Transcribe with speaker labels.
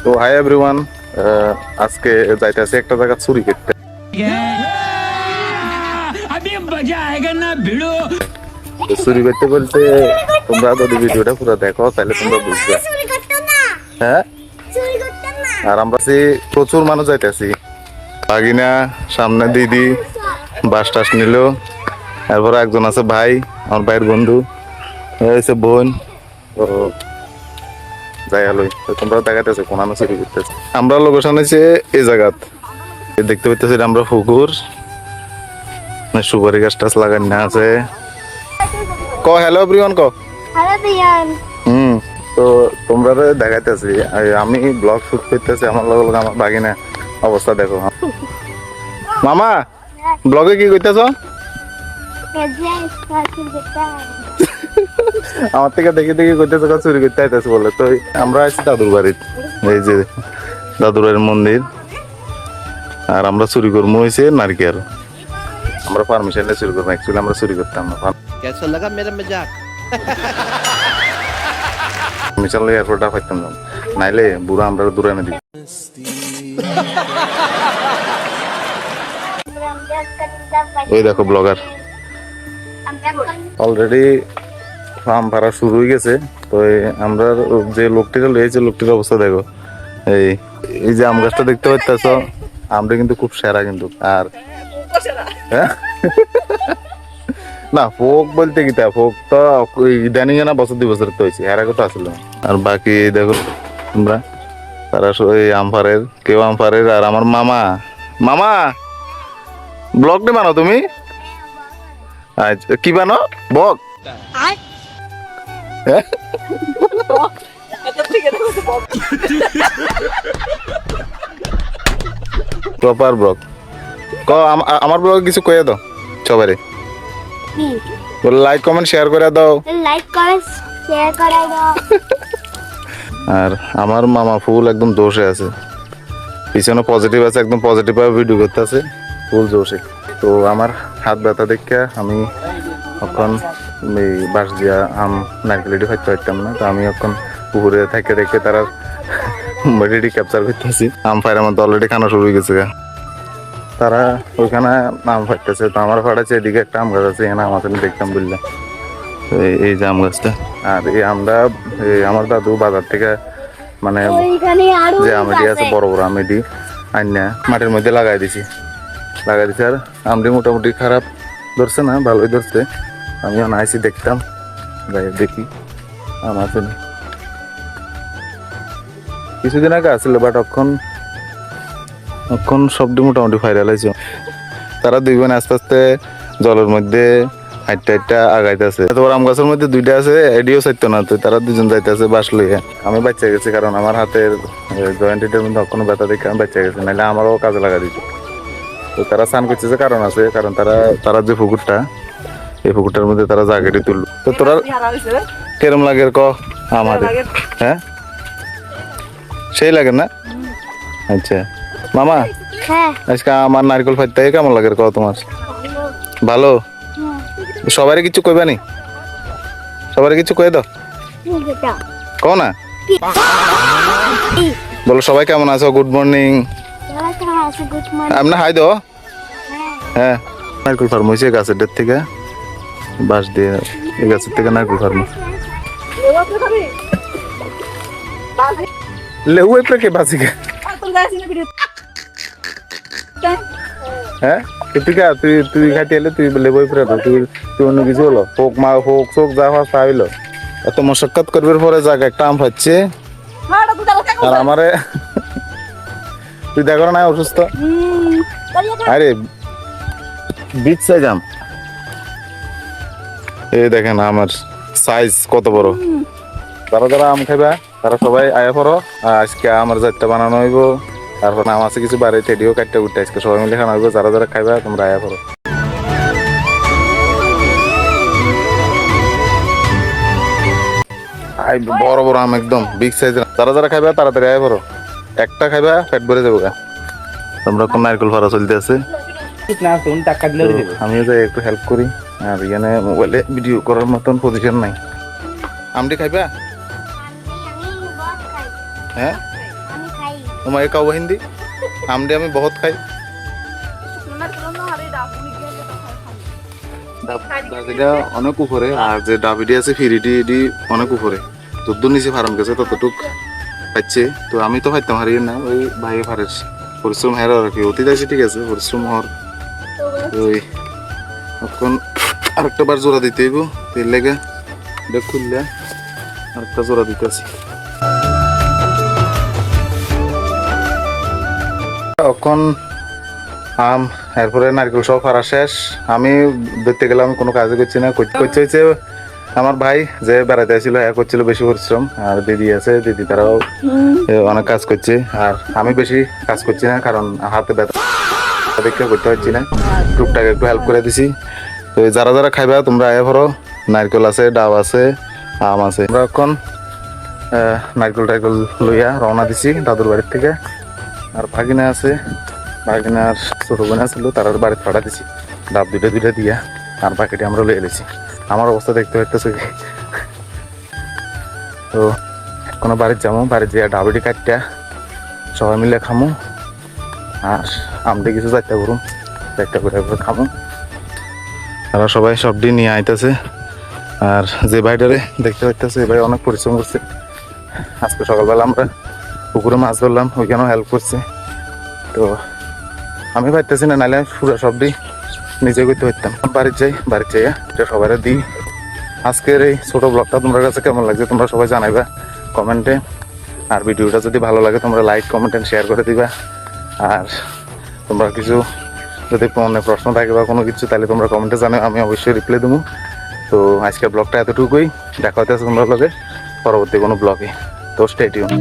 Speaker 1: তো hi everyone, আজকে যাইতেছি একটা জায়গা চুরি করতে। চুরি করতে বলতে তোমরা যদি ভিডিওটা পুরো দেখো তাহলে তোমরা বুঝবে। হ্যাঁ, আর আমরা প্রচুর মানুষ যাইতেছি। বাগিনা সামনে দিদি বাস টাস নিল, তারপরে একজন আছে ভাই, আমার ভাইয়ের বন্ধু, হয়েছে বোন। তো যাই আলোই তোমরা দেখাতেছে কোন চুরি করতেছে। আমরা লোকেশন হয়েছে এই জায়গাত দেখতে পাইতেছি, আমরা পুকুর সুপারি গাছ টাছ লাগানো আছে। ক হ্যালো এভরিওয়ান, ক তো তোমরা দেখাইতেছি আমি ব্লগ শুট করতেছি। আমার লগে লগে আমার বাগিনা অবস্থা দেখো। মামা ব্লগে কি করতেছ? আমার থেকে দেখে দেখে করতেছে চুরি করতে আইতেছে বলে। তো আমরা আছি দাদুর বাড়ির, এই যে দাদুর বাড়ির মন্দির। আর আমরা চুরি করবো হয়েছে নারকেল। আমরা পারমিশন চুরি করবো, অ্যাকচুয়ালি আমরা চুরি করতাম না।
Speaker 2: कैसा लगा मेरा मजाक?
Speaker 1: পারমিশন লাগে এয়ারপোর্টটা পাইতাম না, নাইলে বুড়া আমরা দূরে এনে দিই। ওই দেখো ব্লগার অলরেডি ফার্ম ভাড়া শুরু হয়ে গেছে। তো আমরা যে লোকটিকে লইয়েছে লোকটির অবস্থা দেখো। এই যে আম গাছটা দেখতে পাচ্ছ, আমরা কিন্তু খুব সেরা কিন্তু। আর হ্যাঁ না, ফোক বলতে কি ফোক তো ইদানিং না বছর 2 বছর তো হয়েছে, এর আগে তো আসলো। আর বাকি দেখো তোমরা, তারা এই আমফারের, কেউ আমফারের। আর আমার মামা, মামা ব্লগ নে বানো তুমি? আচ্ছা কি বানো? বক প্রপার ব্লগ। ক আমার ব্লগ কিছু কয়ে দাও সবারে, লাইক কমেন্ট শেয়ার করে দাও। আর আমার মামা ফুল একদম দোষে আছে, পিছনে পজিটিভ আছে, একদম পজিটিভ ভাবে ভিডিও করতে আছে, ফুল জোশে। তো আমার হাত ব্যথা দেখে আমি এখন এই বাঁশ দিয়া আম নারকেলিটি খাইতে পারতাম না। তো আমি এখন পুকুরে থেকে রেখে তারা ভিডিওটি ক্যাপচার করতেছি। আম ফাইর আমার অলরেডি খানা শুরু হয়ে গেছে, তারা ওইখানে আম ফাটতেছে। তো আমার ফাটাচ্ছে এদিকে একটা আম গাছ আছে, এখানে আমার দেখতাম বুঝলাম এই যে আম গাছটা। আর এই আমরা আমার দাদু বাজার থেকে মানে যে আমেডি আছে বড় বড় আমেডি আইনা মাটির মধ্যে লাগাই দিছি। আর আমটি মোটামুটি খারাপ ধরছে না, ভালোই ধরছে। আমিও না আইসি দেখতাম, দেখি আম আছে কিছুদিন আগে আসছিল, বাট এখন সবটি মোটামুটি ভাইরাল হয়েছে। তারা 2 বোন আস্তে আস্তে জলের মধ্যে হাইটটা আগাইতেছে। তারপর আম গাছের মধ্যে 2টা আছে, এডিও চাইতো না। তো তারা 2জন যাইতেছে বাস লইয়া। আমি বাচ্চা গেছি, কারণ আমার হাতের জয়েন্টের মধ্যে এখনো ব্যথা দেখে আমি বাচ্চা গেছি, নাহলে আমারও কাজে লাগা দিত। তো তারা স্নান করতেছে, কারণ আছে, কারণ তারা যে পুকুরটা, এই পুকুরটার মধ্যে তারা জায়গাটি তুললো। তো তোরা কেরম লাগে ক আমাদের? হ্যাঁ সেই লাগে না? আচ্ছা মামা, আজকে আমার নারকেল ফাইতে কেমন লাগে ক তোমার? ভালো? সবারই কিছু কইবা নি? সবারই কিছু কয়ে দাও, কও না? বলো সবাই কেমন আছো? Good morning. আপনার হাই দাও। হ্যাঁ, নারকেল ফার্ম হয়েছে গাছের ডের থেকে, বাঁশ দিয়ে এই গাছের থেকে নারকেল ফার্ম। লেউ এপরে কে বাঁচিকে? হ্যাঁ তুই খাইতে এলে তুই লেবু এপরে তুই অন্য কিছু হলো হোক মা হোক চোখ যা হওয়া চাইলো। এত মশক্কত করবার পরে যাক একটা আম পাচ্ছে। আর আমারে তুই দেখো না অসুস্থ, আরে বিচ সাইজ আম। এই দেখেন আমার সাইজ কত বড়। যারা আম খাইবা তারা সবাই আয়া পড়ো। আজকে আমার 4টা বানানো হইব, তারপর আম আছে কিছু বাড়িতে এটিও কাটতে উঠতে আজকে সবাই মিলে খাওয়া হইব। যারা খাইবা তোমরা আয়া পড়ো। বড় বড় আম একদম বিগ সাইজের। যারা খাইবা তাড়াতাড়ি আয়া পড়ো, একটা খাইবা পেট ভরে যাবো। তোমরা কোন নারকেল ফাড়া চলতে আছে, আমিও যাই একটু হেল্প করি। আর এখানে মোবাইলে ভিডিও করার মতন পজিশন নাই। আমটি খাইবা? হ্যাঁ তোমাকে কাউ হিন্দি আমডি আমি বহুত খাই এটা অনেক উপরে আর যে ডাবিডি আছে ফিরিডি এডি অনেক উপরে যদ্দূর নিচে ফার্ম গেছে ততটুক পাচ্ছে তো আমি তো পাইতাম হারিয়ে না ওই ভাই ফারের পরিশ্রম হের আর কি অতীত আছে ঠিক আছে পরিশ্রম হর ওই এখন আরেকটা বার জোড়া দিতে হইব তেল লেগে এটা খুললে আরেকটা জোড়া দিতেছি এখন এরপরে নারকেল সব ফারা শেষ আমি দেখতে গেলাম কোনো কাজে করছি না করতে হয়েছে আমার ভাই যে বেড়াতে আসছিল হ্যাঁ করছিল বেশি পরিশ্রম আর দিদি আছে দিদি তারাও অনেক কাজ করছে আর আমি বেশি কাজ করছি না কারণ হাতে ব্যথা দেখে করতে পারছি না টুকটাক একটু হেল্প করে দিছি তো যারা যারা খাইবা তোমরা আয়া ভরো নারকেল আছে ডাব আছে আম আছে আমরা এখন নারকেল টারকেল লইয়া রওনা দিছি দাদুর বাড়ির থেকে আর ভাগিনা আছে ভাগিনার ছোট বোন ছিল তার বাড়িতে পাঠা দিছি ডাব দুইটা দিয়া আর বাকিটি আমরা লয়ে এলেছি আমার অবস্থা দেখতে পাইতেছে তো কোনো বাড়ির যাবো বাড়ির যে ডাবটি কাটটা সবাই মিলে খামো আর আমটি কিছু চারটা করুম চারটা করে খামো তারা সবাই সবটি নিয়ে আইতেছে আর যে ভাইটারে দেখতে পাইতেছে এই ভাই অনেক পরিশ্রম করছে আজকে সকালবেলা আমরা পুকুরে মাছ ধরলাম ওইখানেও হেল্প করছে তো আমি পাইতেছি না নাহলে পুরো সবটি নিজে করতে পারতাম বাড়ির যাইয়া এটা সবাই দিই আজকের এই ছোট ব্লগটা তোমার কাছে কেমন লাগছে তোমরা সবাই জানাইবা কমেন্টে আর ভিডিওটা যদি ভালো লাগে তোমরা লাইক কমেন্ট এন্ড শেয়ার করে দিবা আর তোমরা কিছু যদি মনে প্রশ্ন থাকে বা কোনো কিছু তাহলে তোমরা কমেন্টে জানাও আমি অবশ্যই রিপ্লাই দেবো তো আজকের ব্লগটা এতটুকুই দেখা হইতেছে তোমরা লগে পরবর্তী কোনো ব্লগে তো স্টে টিউন